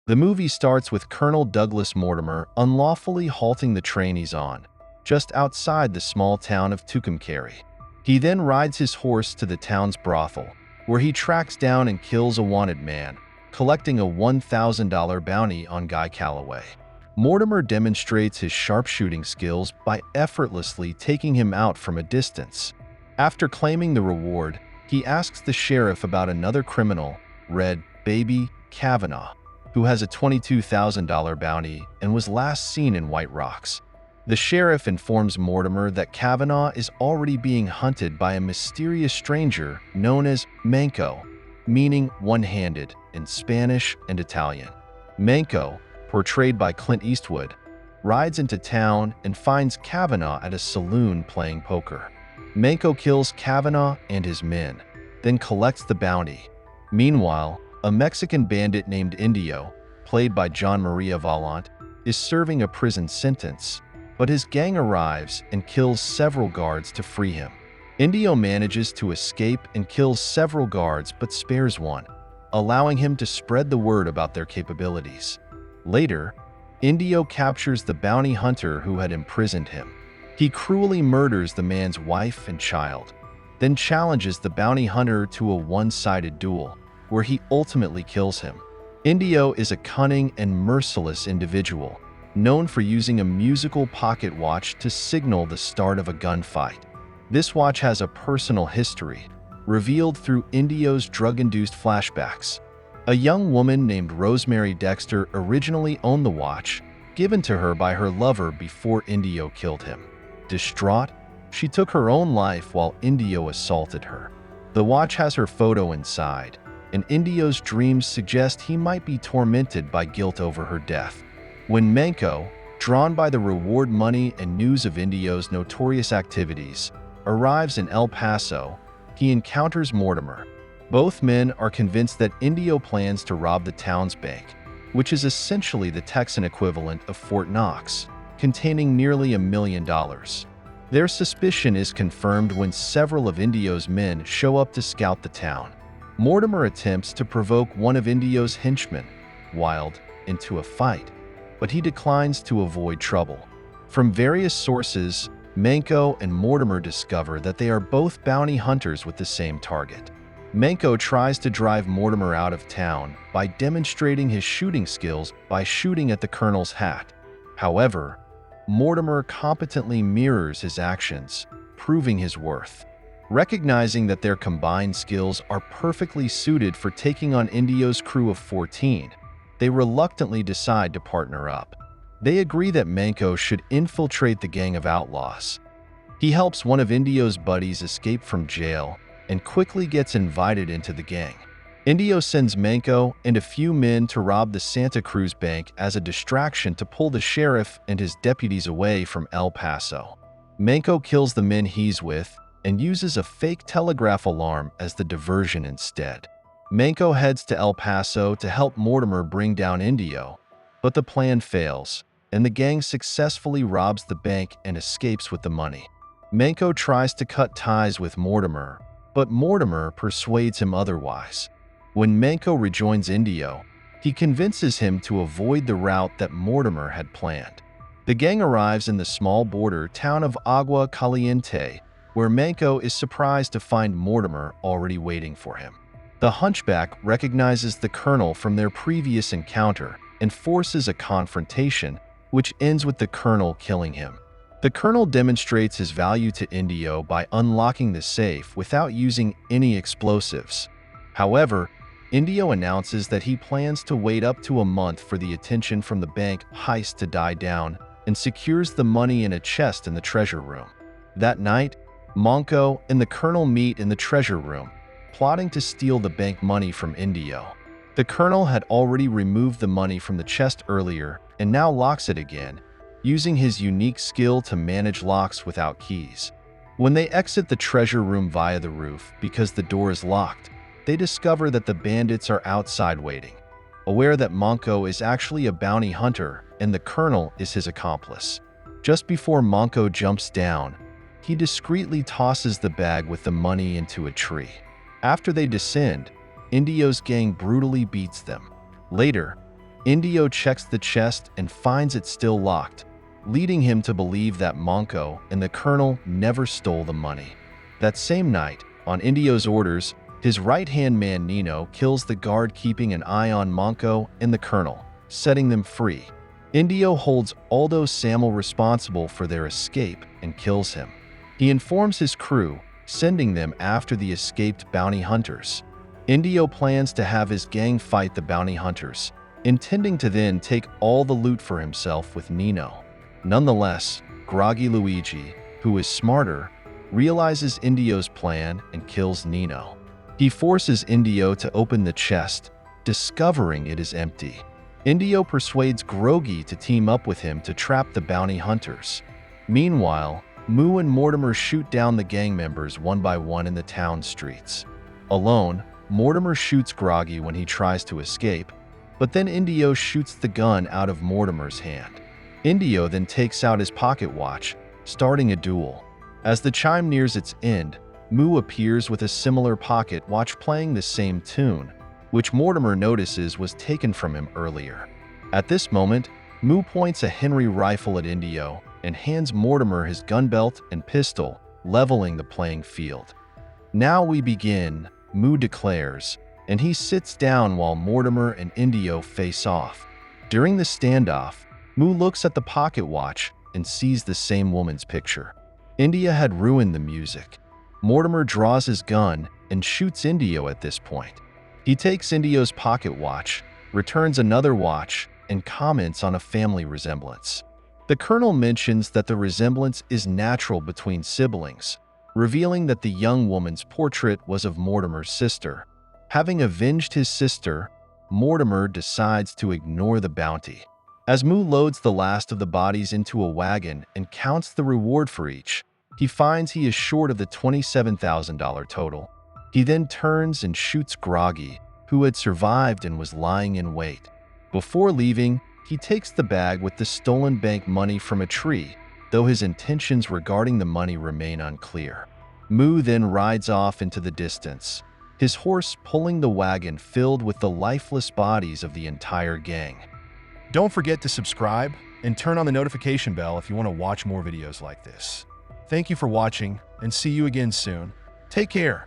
The movie starts with Colonel Douglas Mortimer unlawfully halting the train he's on, just outside the small town of Tucumcari. He then rides his horse to the town's brothel, where he tracks down and kills a wanted man, collecting a $1,000 bounty on Guy Calloway. Mortimer demonstrates his sharpshooting skills by effortlessly taking him out from a distance. After claiming the reward, he asks the sheriff about another criminal, Red Baby Kavanaugh, who has a $22,000 bounty and was last seen in White Rocks. The sheriff informs Mortimer that Kavanaugh is already being hunted by a mysterious stranger known as Manco, meaning one-handed in Spanish and Italian. Manco, portrayed by Clint Eastwood, rides into town and finds Kavanaugh at a saloon playing poker. Manco kills Kavanaugh and his men, then collects the bounty. Meanwhile, a Mexican bandit named Indio, played by John Maria Vallant, is serving a prison sentence, but his gang arrives and kills several guards to free him. Indio manages to escape and kills several guards but spares one, allowing him to spread the word about their capabilities. Later, Indio captures the bounty hunter who had imprisoned him. He cruelly murders the man's wife and child, then challenges the bounty hunter to a one-sided duel, where he ultimately kills him. Indio is a cunning and merciless individual, known for using a musical pocket watch to signal the start of a gunfight. This watch has a personal history, revealed through Indio's drug-induced flashbacks. A young woman named Rosemary Dexter originally owned the watch, given to her by her lover before Indio killed him. Distraught, she took her own life while Indio assaulted her. The watch has her photo inside, and Indio's dreams suggest he might be tormented by guilt over her death. When Manco, drawn by the reward money and news of Indio's notorious activities, arrives in El Paso, he encounters Mortimer. Both men are convinced that Indio plans to rob the town's bank, which is essentially the Texan equivalent of Fort Knox, containing nearly $1 million. Their suspicion is confirmed when several of Indio's men show up to scout the town. Mortimer attempts to provoke one of Indio's henchmen, Wild, into a fight, but he declines to avoid trouble. From various sources, Manco and Mortimer discover that they are both bounty hunters with the same target. Manco tries to drive Mortimer out of town by demonstrating his shooting skills by shooting at the colonel's hat. However, Mortimer competently mirrors his actions, proving his worth. Recognizing that their combined skills are perfectly suited for taking on Indio's crew of 14, they reluctantly decide to partner up. They agree that Manco should infiltrate the gang of outlaws. He helps one of Indio's buddies escape from jail and quickly gets invited into the gang. Indio sends Manco and a few men to rob the Santa Cruz Bank as a distraction to pull the sheriff and his deputies away from El Paso. Manco kills the men he's with and uses a fake telegraph alarm as the diversion instead. Manco heads to El Paso to help Mortimer bring down Indio, but the plan fails, and the gang successfully robs the bank and escapes with the money. Manco tries to cut ties with Mortimer, but Mortimer persuades him otherwise. When Manco rejoins Indio, he convinces him to avoid the route that Mortimer had planned. The gang arrives in the small border town of Agua Caliente, where Manco is surprised to find Mortimer already waiting for him. The hunchback recognizes the colonel from their previous encounter and forces a confrontation, which ends with the colonel killing him. The colonel demonstrates his value to Indio by unlocking the safe without using any explosives. However, Indio announces that he plans to wait up to a month for the attention from the bank heist to die down and secures the money in a chest in the treasure room. That night, Manco and the colonel meet in the treasure room, plotting to steal the bank money from Indio. The colonel had already removed the money from the chest earlier and now locks it again, using his unique skill to manage locks without keys. When they exit the treasure room via the roof because the door is locked, they discover that the bandits are outside waiting. Aware that Manco is actually a bounty hunter and the colonel is his accomplice. Just before Manco jumps down, he discreetly tosses the bag with the money into a tree. After they descend, Indio's gang brutally beats them. Later, Indio checks the chest and finds it still locked, leading him to believe that Monko and the colonel never stole the money. That same night, on Indio's orders, his right-hand man Nino kills the guard keeping an eye on Monko and the colonel, setting them free. Indio holds Aldo Samuel responsible for their escape and kills him. He informs his crew, sending them after the escaped bounty hunters. Indio plans to have his gang fight the bounty hunters, intending to then take all the loot for himself with Nino. Nonetheless, groggy Luigi, who is smarter, realizes Indio's plan and kills Nino. He forces Indio to open the chest, discovering it is empty. Indio persuades Groggy to team up with him to trap the bounty hunters. Meanwhile, Moo and Mortimer shoot down the gang members one by one in the town streets. Alone, Mortimer shoots Groggy when he tries to escape, but then Indio shoots the gun out of Mortimer's hand. Indio then takes out his pocket watch, starting a duel. As the chime nears its end, Moo appears with a similar pocket watch playing the same tune, which Mortimer notices was taken from him earlier. At this moment, Moo points a Henry rifle at Indio and hands Mortimer his gun belt and pistol, leveling the playing field. "Now we begin," Moo declares, and he sits down while Mortimer and Indio face off. During the standoff, Moo looks at the pocket watch and sees the same woman's picture. India had ruined the music. Mortimer draws his gun and shoots Indio at this point. He takes Indio's pocket watch, returns another watch, and comments on a family resemblance. The colonel mentions that the resemblance is natural between siblings, revealing that the young woman's portrait was of Mortimer's sister. Having avenged his sister, Mortimer decides to ignore the bounty. As Moo loads the last of the bodies into a wagon and counts the reward for each, he finds he is short of the $27,000 total. He then turns and shoots Groggy, who had survived and was lying in wait. Before leaving, he takes the bag with the stolen bank money from a tree, though his intentions regarding the money remain unclear. Moo then rides off into the distance, his horse pulling the wagon filled with the lifeless bodies of the entire gang. Don't forget to subscribe and turn on the notification bell if you want to watch more videos like this. Thank you for watching, and see you again soon. Take care.